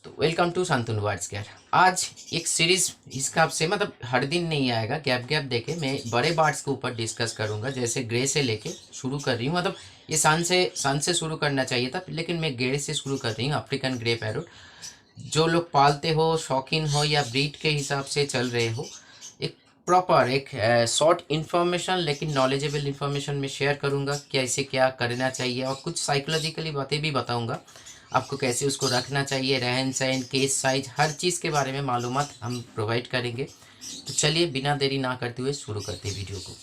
तो welcome to Shantanu words care. आज एक सीरीज इसका आपसे मतलब हर दिन नहीं आएगा, गैप गैप देके मैं बड़े बर्ड्स के ऊपर डिस्कस करूंगा। जैसे ग्रे से लेके शुरू कर रही हूँ, मतलब ये सन से शुरू करना चाहिए था, लेकिन मैं ग्रे से शुरू कर रही हूँ। अफ्रीकन ग्रे पैरोट, जो लोग पालते हो, शौकीन हो या ब्रीड के हिसाब से चल रहे हो, एक प्रॉपर एक शॉर्ट इन्फॉर्मेशन लेकिन नॉलेजेबल इन्फॉर्मेशन में शेयर करूँगा। कैसे क्या करना चाहिए और कुछ साइकोलॉजिकली बातें भी बताऊँगा आपको, कैसे उसको रखना चाहिए, रहन सहन, केस साइज, हर चीज़ के बारे में मालूमात हम प्रोवाइड करेंगे। तो चलिए बिना देरी ना करते हुए शुरू करते हैं वीडियो को।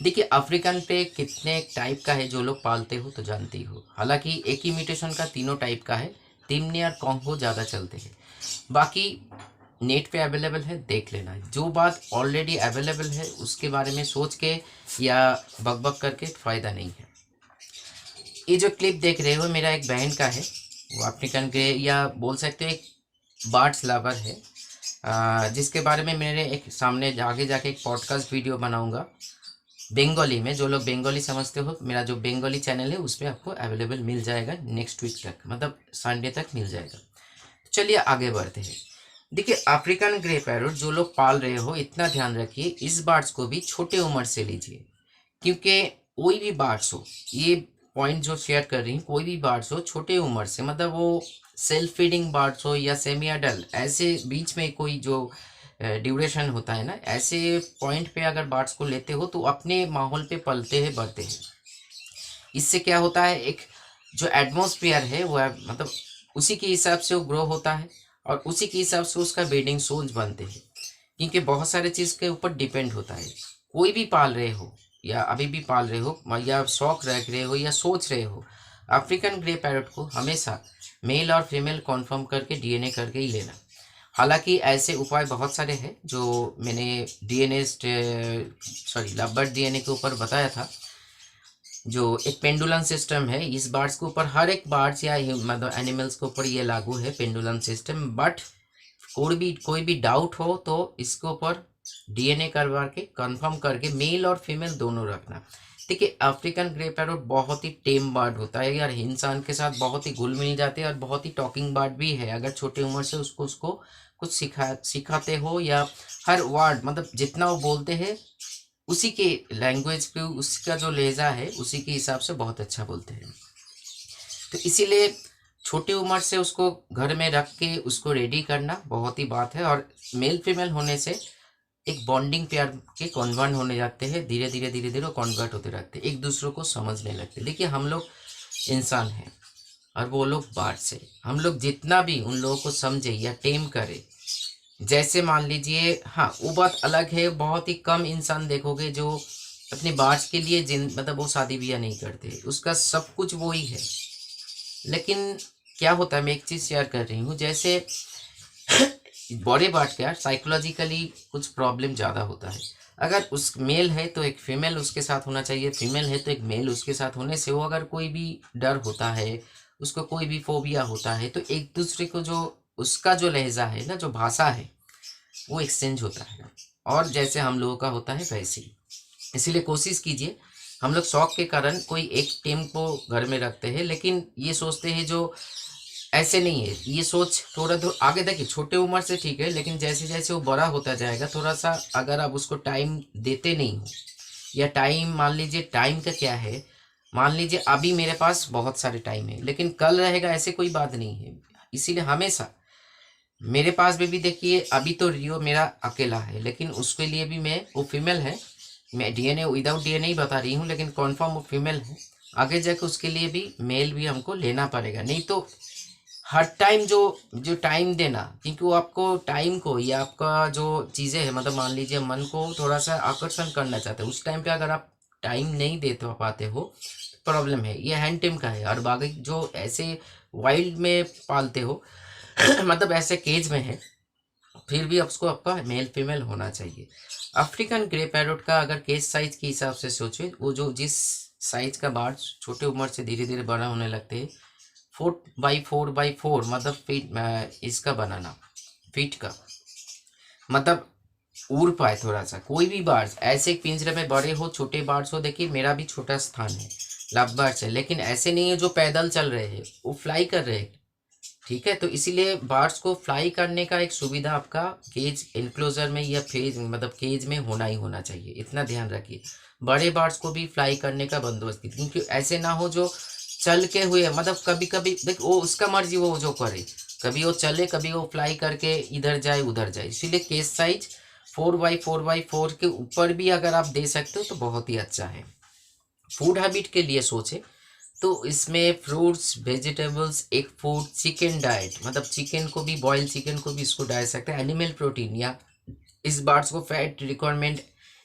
देखिए, अफ्रीकन पे कितने टाइप का है, जो लोग पालते हो तो जानते ही हो। हालांकि एक ही म्यूटेशन का तीनों टाइप का है। तिमने और कॉन्गो ज़्यादा चलते हैं, बाकी नेट पे अवेलेबल है, देख लेना। जो बात ऑलरेडी अवेलेबल है उसके बारे में सोच के या बकबक करके फ़ायदा नहीं है। ये जो क्लिप देख रहे हो मेरा एक बहन का है, वो अफ्रीकन ग्रे या बोल सकते हो एक बर्ड्स लवर है, जिसके बारे में मेरे एक सामने आगे जाके एक पॉडकास्ट वीडियो बनाऊंगा बंगाली में। जो लोग बंगाली समझते हो, मेरा जो बंगाली चैनल है उस पर आपको अवेलेबल मिल जाएगा, नेक्स्ट वीक तक, मतलब संडे तक मिल जाएगा। चलिए आगे बढ़ते हैं। देखिए, अफ्रीकन ग्रे पैरोट जो लोग पाल रहे हो, इतना ध्यान रखिए इस बर्ड्स को भी छोटे उम्र से लीजिए, क्योंकि कोई भी बर्ड्स हो, ये पॉइंट जो शेयर कर रही हूँ, कोई भी बर्ड्स हो छोटे उम्र से, मतलब वो सेल्फ फीडिंग बर्ड्स हो या सेमी अडल्ट, ऐसे बीच में कोई जो ड्यूरेशन होता है ना, ऐसे पॉइंट पे अगर बर्ड्स को लेते हो तो अपने माहौल पे पलते हैं, बढ़ते हैं। इससे क्या होता है, एक जो एटमॉस्फेयर है वो मतलब उसी के हिसाब से वो ग्रो होता है और उसी के हिसाब से उसका ब्रीडिंग सोच बनते हैं, क्योंकि बहुत सारे चीज़ के ऊपर डिपेंड होता है। कोई भी पाल रहे हो या अभी भी पाल रहे हो या शौक रख रहे हो या सोच रहे हो, अफ्रीकन ग्रे पैरट को हमेशा मेल और फीमेल कॉन्फर्म करके डीएनए करके ही लेना। हालांकि ऐसे उपाय बहुत सारे हैं जो मैंने डीएनए लव डीएनए के ऊपर बताया था। जो एक पेंडुलम सिस्टम है इस बर्ड्स के ऊपर, हर एक बर्ड्स या मतलब एनिमल्स के ऊपर ये लागू है पेंडुलम सिस्टम। बट कोई भी डाउट हो तो इसके ऊपर डीएनए करवा के कंफर्म करके मेल और फीमेल दोनों रखना। देखिए, अफ्रीकन ग्रे पैरोट बहुत ही टेम बर्ड होता है यार, इंसान के साथ बहुत ही घुल मिल जाते हैं और बहुत ही टॉकिंग बर्ड भी है। अगर छोटी उम्र से उसको कुछ सिखाते हो या हर वर्ड मतलब जितना वो बोलते हैं उसी के लैंग्वेज पे, उसका जो लहजा है उसी के हिसाब से बहुत अच्छा बोलते हैं। तो इसीलिए छोटी उम्र से उसको घर में रख के उसको रेडी करना बहुत ही बात है। और मेल फीमेल होने से एक बॉन्डिंग पेयर के कन्वर्ट होने जाते हैं, धीरे धीरे धीरे धीरे कन्वर्ट होते रहते हैं, एक दूसरे को समझने लगते हैं। देखिए, हम लोग इंसान हैं और वो लोग बाहर से, हम लोग जितना भी उन लोगों को समझे या टेम करे, जैसे मान लीजिए, हाँ वो बात अलग है, बहुत ही कम इंसान देखोगे जो अपने बाज के लिए जिन मतलब वो शादी ब्याह नहीं करते, उसका सब कुछ वो ही है। लेकिन क्या होता है, मैं एक चीज़ शेयर कर रही हूँ, जैसे बड़े बात का साइकोलॉजिकली कुछ प्रॉब्लम ज़्यादा होता है। अगर उस मेल है तो एक फीमेल उसके साथ होना चाहिए, फीमेल है तो एक मेल उसके साथ होने से वो अगर कोई भी डर होता है, उसको कोई भी फोबिया होता है, तो एक दूसरे को जो उसका जो लहजा है ना, जो भाषा है, वो एक्सचेंज होता है। और जैसे हम लोगों का होता है वैसे ही, इसीलिए कोशिश कीजिए। हम लोग शौक के कारण कोई एक टीम को घर में रखते हैं, लेकिन ये सोचते हैं जो ऐसे नहीं है, ये सोच थोड़ा थोड़ा आगे देखिए, छोटे उम्र से ठीक है, लेकिन जैसे जैसे वो बड़ा होता जाएगा, थोड़ा सा अगर आप उसको टाइम देते नहीं हो, या टाइम मान लीजिए, टाइम का क्या है, मान लीजिए अभी मेरे पास बहुत सारे टाइम है लेकिन कल रहेगा, ऐसे कोई बात नहीं है। इसीलिए हमेशा मेरे पास भी देखिए, अभी तो रियो मेरा अकेला है, लेकिन उसके लिए भी मैं, वो फीमेल है, मैं डीएनए विदाउट डीएनए ही बता रही हूँ, लेकिन कॉन्फर्म वो फीमेल है। आगे जाके उसके लिए भी मेल भी हमको लेना पड़ेगा, नहीं तो हर टाइम जो जो टाइम देना, क्योंकि वो आपको टाइम को या आपका जो चीज़ें है, मतलब मान लीजिए मन को थोड़ा सा आकर्षण करना चाहते हैं, उस टाइम पे अगर आप टाइम नहीं दे तो पाते हो, प्रॉब्लम है। ये हैंड टिम का है। और बाकी जो ऐसे वाइल्ड में पालते हो मतलब ऐसे केज में है, फिर भी उसको आपका मेल फीमेल होना चाहिए। अफ्रीकन ग्रे पैरोट का अगर केज साइज के हिसाब से सोचे, वो जो जिस साइज का बार्ड छोटे उम्र से धीरे धीरे बड़ा होने लगते हैं, 4x4x4 मतलब फीट, इसका बनाना फीट का, मतलब उड़ पाए थोड़ा सा। कोई भी बार्ड्स ऐसे पिंजरे में बड़े हो छोटे बार्ड्स हो, देखिए मेरा भी छोटा स्थान है, लव बर्ड्स है, लेकिन ऐसे नहीं है जो पैदल चल रहे हैं, वो फ्लाई कर रहे हैं। ठीक है, तो इसीलिए बर्ड्स को फ्लाई करने का एक सुविधा आपका केज इनक्लोजर में या फेज मतलब केज में होना ही होना चाहिए, इतना ध्यान रखिए। बड़े बर्ड्स को भी फ्लाई करने का बंदोबस्त कीजिए, क्योंकि ऐसे ना हो जो चल के हुए, मतलब कभी कभी देख वो उसका मर्जी वो जो करे, कभी वो चले कभी वो फ्लाई करके इधर जाए उधर जाए। इसीलिए केस साइज 4x4x4 के ऊपर भी अगर आप दे सकते हो तो बहुत ही अच्छा है। फूड हैबिट के लिए सोचे तो इसमें fruits, vegetables, egg food, chicken diet, मतलब चिकन को भी, बॉयल चिकन को भी इसको डाल सकते हैं, एनिमल प्रोटीन या इस बार्ड्स को फैट रिक्वायरमेंट।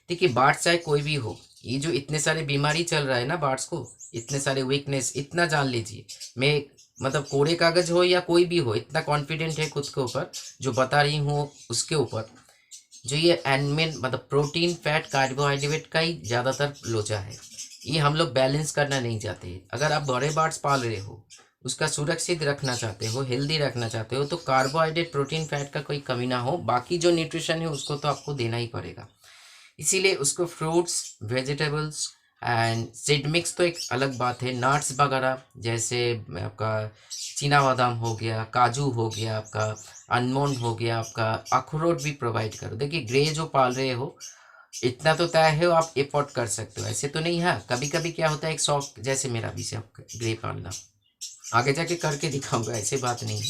देखिए बार्ड्स चाहे कोई भी हो, ये जो इतने सारे बीमारी चल रहा है ना बार्ड्स को, इतने सारे वीकनेस, इतना जान लीजिए मैं, मतलब कोरे कागज हो या कोई भी हो, इतना कॉन्फिडेंट है खुद के ऊपर जो बता रही हूँ उसके ऊपर, जो ये एनिमल मतलब प्रोटीन, फैट, कार्बोहाइड्रेट का ही ज़्यादातर लोचा है। ये हम लोग बैलेंस करना नहीं चाहते। अगर आप बड़े बर्ड्स पाल रहे हो, उसका सुरक्षित रखना चाहते हो, हेल्दी रखना चाहते हो, तो कार्बोहाइड्रेट, प्रोटीन, फैट का कोई कमी ना हो, बाकी जो न्यूट्रिशन है उसको तो आपको देना ही पड़ेगा। इसीलिए उसको fruits, vegetables and seed mix तो एक अलग बात है, नट्स वगैरह जैसे आपका चीना बादाम हो गया, काजू हो गया, आपका आलमंड हो गया, आपका अखरोट भी प्रोवाइड करो। देखिए ग्रे जो पाल रहे हो इतना तो तय है, आप एफोर्ड कर सकते हो, ऐसे तो नहीं है। कभी कभी क्या होता है, एक शौक जैसे मेरा भी शौक है ग्रे पालना, आगे जाके करके दिखाऊंगा, ऐसे बात नहीं है।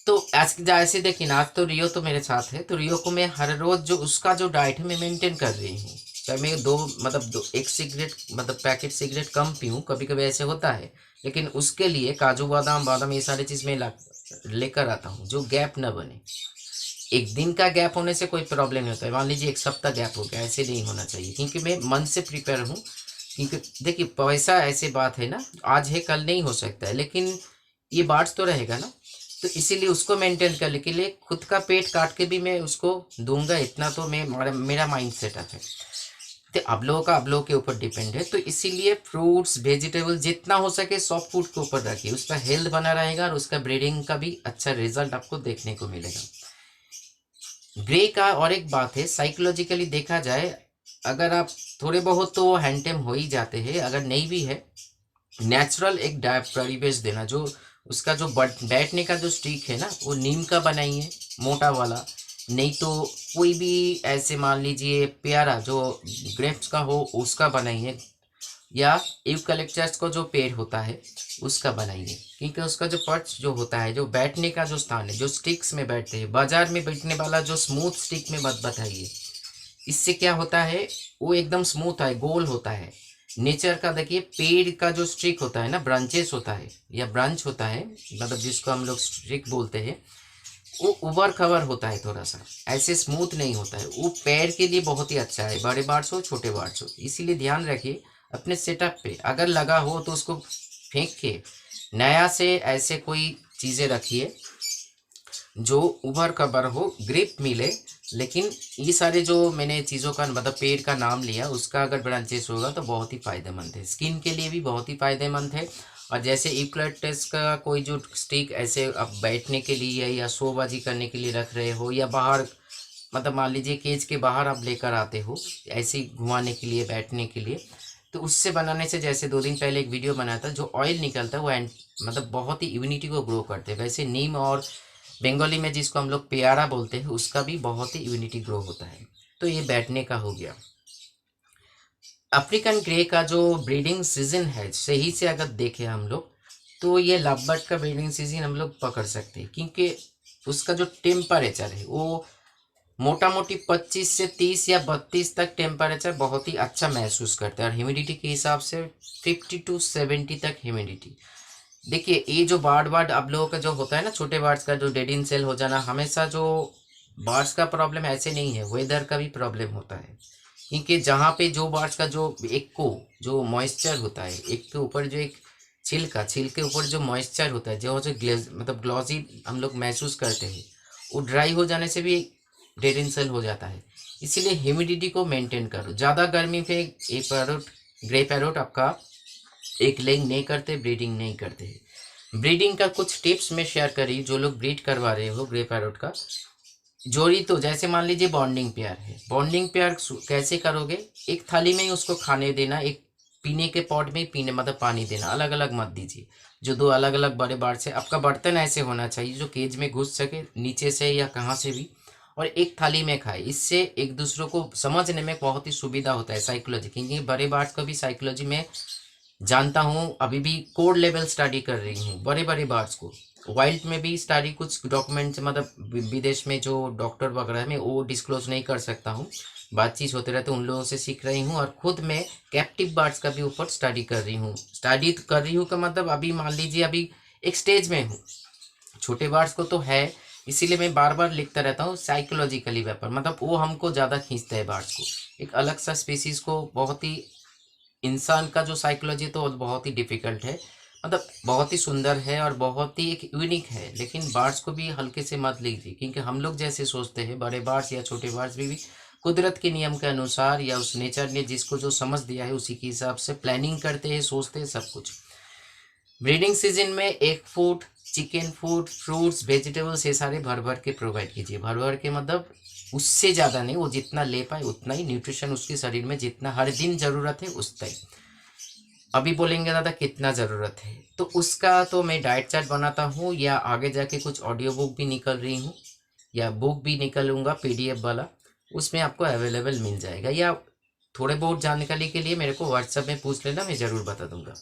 तो आज जैसे देखिए ना, आज तो रियो तो मेरे साथ है, तो रियो को मैं हर रोज जो उसका जो डाइट है मैं मेंटेन कर रही हूँ। चाहे मैं दो मतलब दो एक सिगरेट मतलब पैकेट सिगरेट कम पीऊँ, कभी कभी ऐसे होता है, लेकिन उसके लिए काजू बादाम बादाम ये सारी चीज़ मैं लेकर आता हूँ, जो गैप न बने। एक दिन का गैप होने से कोई प्रॉब्लम नहीं होता है, मान लीजिए एक सप्ताह गैप हो गया, ऐसे नहीं होना चाहिए, क्योंकि मैं मन से प्रिपेयर हूँ। क्योंकि देखिए पैसा ऐसी बात है ना, आज है कल नहीं हो सकता है, लेकिन ये बात तो रहेगा ना, तो इसीलिए उसको मेंटेन करने के लिए खुद का पेट काट के भी मैं उसको दूंगा, इतना तो मैं मेरा माइंड सेटअप है। तो आप लोगों का आप लोगों के ऊपर डिपेंड है, तो इसीलिए फ्रूट्स, वेजिटेबल जितना हो सके सॉफ्ट फूड के ऊपर रखिए, उसका हेल्थ बना रहेगा और उसका ब्रीडिंग का भी अच्छा रिजल्ट आपको देखने को मिलेगा। ग्रे का और एक बात है, साइकोलॉजिकली देखा जाए, अगर आप थोड़े बहुत तो हैंडटेम हो ही जाते हैं, अगर नहीं भी है नेचुरल एक परिवेश देना, जो उसका जो बैठने का जो स्टिक है ना वो नीम का बनाइए, मोटा वाला, नहीं तो कोई भी ऐसे मान लीजिए प्यारा जो ग्रेप्स का हो उसका बनाइए, या यूकलिप्टस को जो पेड़ होता है उसका बनाइए, क्योंकि उसका जो पर्च जो होता है, जो बैठने का जो स्थान है, जो स्टिक्स में बैठते हैं, बाजार में बैठने वाला जो स्मूथ स्टिक में मत बताइए। इससे क्या होता है, वो एकदम स्मूथ है, गोल होता है। नेचर का देखिए पेड़ का जो स्टिक होता है ना, ब्रांचेस होता है या ब्रांच होता है, मतलब जिसको हम लोग स्टिक बोलते हैं, वो उबर खबर होता है, थोड़ा सा ऐसे स्मूथ नहीं होता है। वो पैर के लिए बहुत ही अच्छा है, बड़े बार्ड्स हो छोटे बार्ड्स हो। इसीलिए ध्यान रखिए अपने सेटअप पे, अगर लगा हो तो उसको फेंक के नया से ऐसे कोई चीज़ें रखिए जो उभर खबर हो, ग्रिप मिले। लेकिन ये सारे जो मैंने चीज़ों का मतलब पेड़ का नाम लिया, उसका अगर ब्रांचेस होगा तो बहुत ही फ़ायदेमंद है, स्किन के लिए भी बहुत ही फ़ायदेमंद है। और जैसे यूकलिप्टस का कोई जो स्टिक ऐसे आप बैठने के लिए या शोबाजी करने के लिए रख रहे हो, या बाहर मतलब मान लीजिए केज के बाहर आप लेकर आते हो ऐसे ही घुमाने के लिए, बैठने के लिए, तो उससे बनाने से, जैसे 2 दिन पहले एक वीडियो बनाया था, जो ऑयल निकलता है वो मतलब बहुत ही इम्यूनिटी को ग्रो करते हैं। वैसे नीम और बंगाली में जिसको हम लोग प्यारा बोलते हैं, उसका भी बहुत ही इम्यूनिटी ग्रो होता है। तो ये बैठने का हो गया। अफ्रीकन ग्रे का जो ब्रीडिंग सीजन है सही से अगर देखें हम लोग, तो ये लवबर्ड का ब्रीडिंग सीजन हम लोग पकड़ सकते हैं, क्योंकि उसका जो टेम्परेचर है वो मोटा मोटी 25 से 30 या 32 तक टेम्परेचर बहुत ही अच्छा महसूस करता है, और ह्यूमिडिटी के हिसाब से 50 to 70 तक ह्यूमिडिटी। देखिए ये जो बार्ड आप लोगों का जो होता है ना, छोटे बार्ड्स का जो डेड इन सेल हो जाना, हमेशा जो बार्ड्स का प्रॉब्लम ऐसे नहीं है, वेदर का भी प्रॉब्लम होता है। क्योंकि जहाँ पे जो बार्ड्स का जो एक को जो मॉइस्चर होता है, एक के ऊपर जो एक छिल के ऊपर जो मॉइस्चर होता है, जो ग्लेज मतलब ग्लॉसी हम लोग महसूस करते हैं, वो ड्राई हो जाने से भी डेड इन सेल हो जाता है। इसीलिए ह्यूमिडिटी को मेंटेन करो। ज़्यादा गर्मी पे एक पैरोट, ग्रे पैरोट आपका एक लेग नहीं करते, ब्रीडिंग नहीं करते। ब्रीडिंग का कुछ टिप्स में शेयर करी, जो लोग ब्रीड करवा रहे हो ग्रे पैरोट का जोड़ी, तो जैसे मान लीजिए बॉन्डिंग पेयर है, बॉन्डिंग पेयर कैसे करोगे, एक थाली में ही उसको खाने देना, एक पीने के पॉट में पीने मतलब पानी देना, अलग अलग मत दीजिए। जो दो अलग अलग बड़े बार्ड्स है, आपका बर्तन ऐसे होना चाहिए जो केज में घुस सके नीचे से या कहाँ से भी, और एक थाली में खाए। इससे एक दूसरे को समझने में बहुत ही सुविधा होता है साइकोलॉजी, क्योंकि बड़े बार्ड्स को भी साइकोलॉजी में जानता हूँ, अभी भी कोड लेवल स्टडी कर रही हूँ बड़े बड़े बार्ड्स को। वाइल्ड में भी स्टडी कुछ डॉक्यूमेंट्स मतलब विदेश में जो डॉक्टर वगैरह में वो डिस्क्लोज नहीं कर सकता हूँ, बातचीत होते रहते उन लोगों से सीख रही हूँ। और खुद मैं कैप्टिव बर्ड्स का भी ऊपर स्टडी कर रही हूँ। स्टडी कर रही हूँ का मतलब अभी मान लीजिए अभी एक स्टेज में हूँ, छोटे बर्ड्स को तो है, इसीलिए मैं बार बार लिखता रहता हूँ साइकोलॉजिकली वेपर, मतलब वो हमको ज़्यादा खींचता है बर्ड्स को। एक अलग सा स्पीसीज़ को बहुत ही, इंसान का जो साइकोलॉजी तो बहुत ही डिफिकल्ट है, मतलब बहुत ही सुंदर है और बहुत ही एक यूनिक है, लेकिन बर्ड्स को भी हल्के से मत लीजिए, क्योंकि हम लोग जैसे सोचते हैं बड़े बर्ड्स या छोटे बर्ड्स भी कुदरत के नियम के अनुसार या उस नेचर ने जिसको जो समझ दिया है उसी के हिसाब से प्लानिंग करते हैं, सोचते हैं सब कुछ। ब्रीडिंग सीजन में egg food, chicken food, fruits, vegetables ये सारे भर भर के प्रोवाइड कीजिए। भर भर के मतलब उससे ज़्यादा नहीं, वो जितना ले पाए उतना ही, न्यूट्रिशन उसके शरीर में जितना हर दिन ज़रूरत है उतना ही। अभी बोलेंगे दादा कितना ज़रूरत है, तो उसका तो मैं डाइट चार्ट बनाता हूँ, या आगे जाके कुछ ऑडियो बुक भी निकल रही हूँ या बुक भी निकलूँगा पीडीएफ वाला, उसमें आपको अवेलेबल मिल जाएगा। या थोड़े बहुत जानकारी के लिए मेरे को व्हाट्सएप में पूछ लेना, मैं ज़रूर बता दूंगा।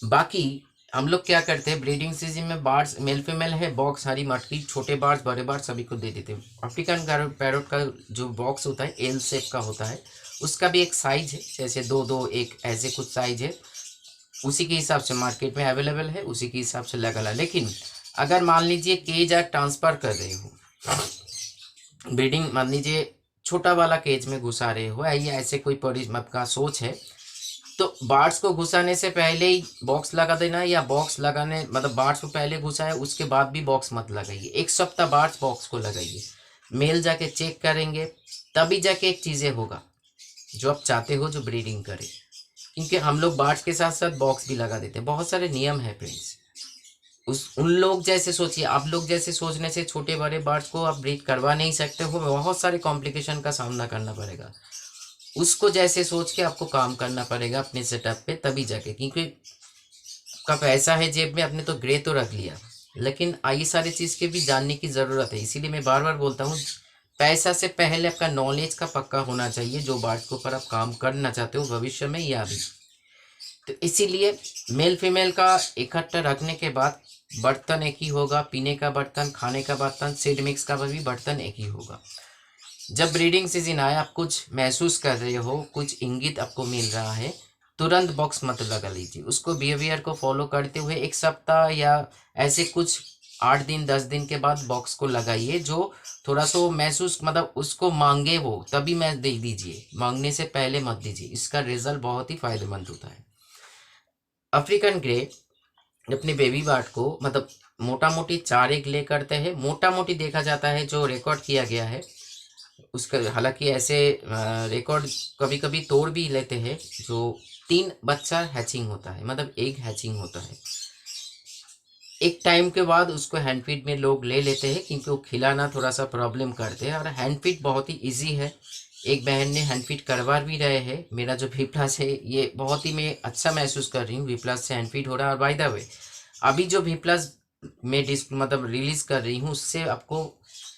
बाकी हम लोग क्या करते हैं, ब्रीडिंग सीजन में बार्ड्स मेल फीमेल है, बॉक्स, हरी मटकी, छोटे बार्ड्स बड़े बार्ड्स सभी को दे देते हैं। अफ्रीकन पैरोट का जो बॉक्स होता है एल शेप का होता है, उसका भी एक साइज है, जैसे 2-2 एक ऐसे कुछ साइज है, उसी के हिसाब से मार्केट में अवेलेबल है, उसी के हिसाब से लगा ला। लेकिन अगर मान लीजिए केज आप ट्रांसफ़र कर रहे हो, ब्रीडिंग मान लीजिए छोटा वाला केज में घुसा रहे हो, या ऐसे कोई आपका सोच है, तो बार्ड्स को घुसाने से पहले ही बॉक्स लगा देना, या बॉक्स लगाने मतलब बार्ड्स को पहले घुसाए उसके बाद भी बॉक्स मत लगाइए। एक सप्ताह बार्ड्स बॉक्स को लगाइए, मेल जाके चेक करेंगे, तभी जाके एक चीज़ें होगा जो आप चाहते हो जो ब्रीडिंग करे। क्योंकि हम लोग बार्ड्स के साथ साथ बॉक्स भी लगा देते हैं, बहुत सारे नियम है फ्रेंड्स। उन लोग जैसे सोचिए, आप लोग जैसे सोचने से छोटे बड़े बर्ड्स को आप ब्रीड करवा नहीं सकते हो, बहुत सारे कॉम्प्लिकेशन का सामना करना पड़ेगा। उसको जैसे सोच के आपको काम करना पड़ेगा अपने सेटअप पे, तभी जाके, क्योंकि आपका पैसा है जेब में, आपने तो ग्रे तो रख लिया, लेकिन ये सारी चीज़ के भी जानने की ज़रूरत है। इसीलिए मैं बार बार बोलता हूँ, पैसा से पहले आपका नॉलेज का पक्का होना चाहिए, जो बर्ड्स के ऊपर आप काम करना चाहते हो भविष्य में या अभी। तो इसीलिए मेल फीमेल का इकट्ठा रखने के बाद बर्तन एक ही होगा, पीने का बर्तन, खाने का बर्तन, सीड मिक्स का भी बर्तन एक ही होगा। जब ब्रीडिंग सीजन आए, आप कुछ महसूस कर रहे हो, कुछ इंगित आपको मिल रहा है, तुरंत बॉक्स मत लगा लीजिए। उसको बिहेवियर को फॉलो करते हुए एक सप्ताह या ऐसे कुछ 8 दिन 10 दिन के बाद बॉक्स को लगाइए। जो थोड़ा सा महसूस मतलब उसको मांगे वो तभी मैं दे दीजिए, मांगने से पहले मत दीजिए, इसका रिजल्ट बहुत ही फायदेमंद होता है। अफ्रीकन ग्रे अपने बेबी बार्ड को मतलब मोटा मोटी 4 एग ले करते हैं, मोटा मोटी देखा जाता है जो रिकॉर्ड किया गया है उसका। हालांकि ऐसे रिकॉर्ड कभी कभी तोड़ भी लेते हैं, जो 3 बच्चा हैचिंग होता है, मतलब एग हैचिंग होता है। एक टाइम के बाद उसको हैंड फीड में लोग ले लेते हैं, क्योंकि वो खिलाना थोड़ा सा प्रॉब्लम करते हैं, और हैंड फीड बहुत ही इजी है। एक बहन ने हैंड फीड करवा भी रहे हैं। मेरा जो वी प्लस है ये बहुत ही मैं अच्छा महसूस कर रही हूँ, वी प्लस से हैंड फीड हो रहा है। और बाय द वे अभी जो वी प्लस में मतलब रिलीज़ कर रही हूँ, उससे आपको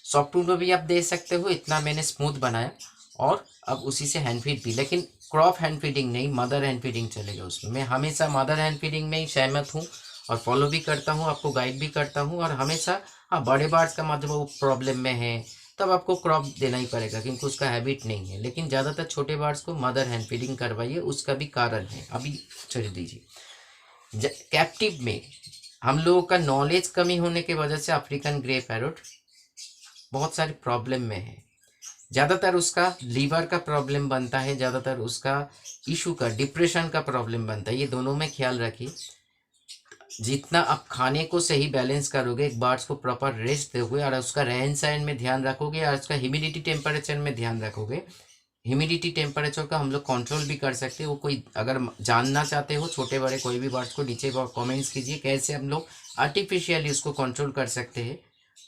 सॉफ्टवुड में भी आप दे सकते हो, इतना मैंने स्मूथ बनाया। और अब उसी से हैंड फीड भी, लेकिन क्रॉप हैंड फीडिंग नहीं, मदर हैंड फीडिंग चलेगा उसमें। मैं हमेशा मदर हैंड फीडिंग में ही सहमत हूँ और फॉलो भी करता हूँ, आपको गाइड भी करता हूँ। और हमेशा हाँ, बड़े बार्ड्स का मतलब वो प्रॉब्लम में है तब आपको क्रॉप देना ही पड़ेगा, क्योंकि उसका हैबिट नहीं है। लेकिन ज़्यादातर छोटे बार्ड्स को मदर हैंड फीडिंग करवाइए, उसका भी कारण है, अभी छोड़ दीजिए। कैप्टिव में हम लोगों का नॉलेज कमी होने की वजह से अफ्रीकन ग्रे पैरोट बहुत सारे प्रॉब्लम में है। ज़्यादातर उसका लीवर का प्रॉब्लम बनता है, ज़्यादातर उसका इशू का डिप्रेशन का प्रॉब्लम बनता है। ये दोनों में ख्याल रखिए। जितना आप खाने को सही बैलेंस करोगे, एक बर्ड्स को प्रॉपर रेस्ट दोगे और उसका रहन सहन में ध्यान रखोगे और उसका ह्यूमिडिटी टेम्परेचर में ध्यान रखोगे। ह्यूमिडिटी टेम्परेचर का हम लोग कंट्रोल भी कर सकते हो। कोई अगर जानना चाहते हो छोटे बड़े कोई भी बर्ड्स को, नीचे कमेंट्स कीजिए कैसे हम लोग आर्टिफिशियली उसको कंट्रोल कर सकते हैं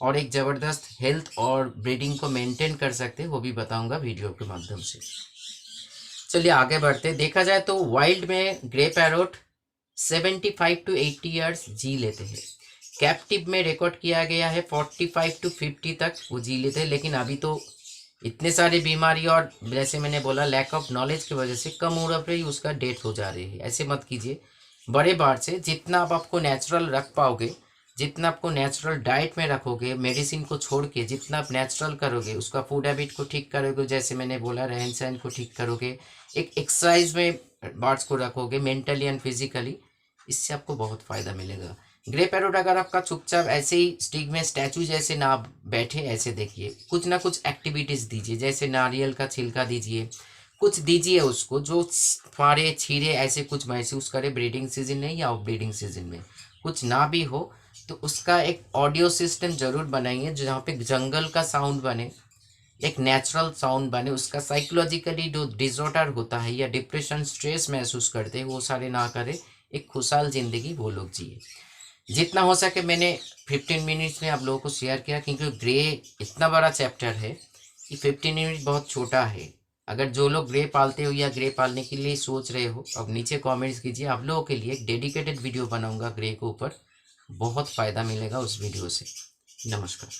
और एक ज़बरदस्त हेल्थ और ब्रीडिंग को मेंटेन कर सकते हैं, वो भी बताऊंगा वीडियो के माध्यम से। चलिए आगे बढ़ते। देखा जाए तो वाइल्ड में ग्रे पैरोट 75 टू 80 ईयर्स जी लेते हैं। कैप्टिव में रिकॉर्ड किया गया है 45 टू 50 तक वो जी लेते हैं, लेकिन अभी तो इतने सारे बीमारी और जैसे मैंने बोला लैक ऑफ नॉलेज की वजह से कम उम्र पर ही उसका डेथ हो जा रही है। ऐसे मत कीजिए। बड़े बार से जितना आप आपको नेचुरल रख पाओगे, जितना आपको नेचुरल डाइट में रखोगे, मेडिसिन को छोड़ के जितना आप नेचुरल करोगे, उसका फूड हैबिट को ठीक करोगे, जैसे मैंने बोला रहन सहन को ठीक करोगे, एक एक्सरसाइज में बार्ड्स को रखोगे मेंटली एंड फिजिकली, इससे आपको बहुत फ़ायदा मिलेगा। ग्रे पैरोट अगर आपका चुपचाप ऐसे ही स्टिक में स्टैचू जैसे ना बैठे, ऐसे देखिए कुछ ना कुछ एक्टिविटीज़ दीजिए, जैसे नारियल का छिलका दीजिए, कुछ दीजिए उसको जो फाड़े छीरे ऐसे कुछ महसूस करे ब्रीडिंग सीजन में या ऑफ ब्रीडिंग सीजन में। कुछ ना भी हो तो उसका एक ऑडियो सिस्टम ज़रूर बनाइए जहाँ पे जंगल का साउंड बने, एक नेचुरल साउंड बने, उसका साइकोलॉजिकली जो डिसऑर्डर होता है या डिप्रेशन स्ट्रेस महसूस करते हैं वो सारे ना करे, एक खुशहाल ज़िंदगी वो लोग जिए। जितना हो सके मैंने 15 मिनट्स में आप लोगों को शेयर किया, क्योंकि ग्रे इतना बड़ा चैप्टर है कि 15 मिनट बहुत छोटा है। अगर जो लोग ग्रे पालते हो या ग्रे पालने के लिए सोच रहे हो, अब नीचे कमेंट्स कीजिए, आप लोगों के लिए एक डेडिकेटेड वीडियो बनाऊंगा ग्रे के ऊपर, बहुत फ़ायदा मिलेगा उस वीडियो से। नमस्कार।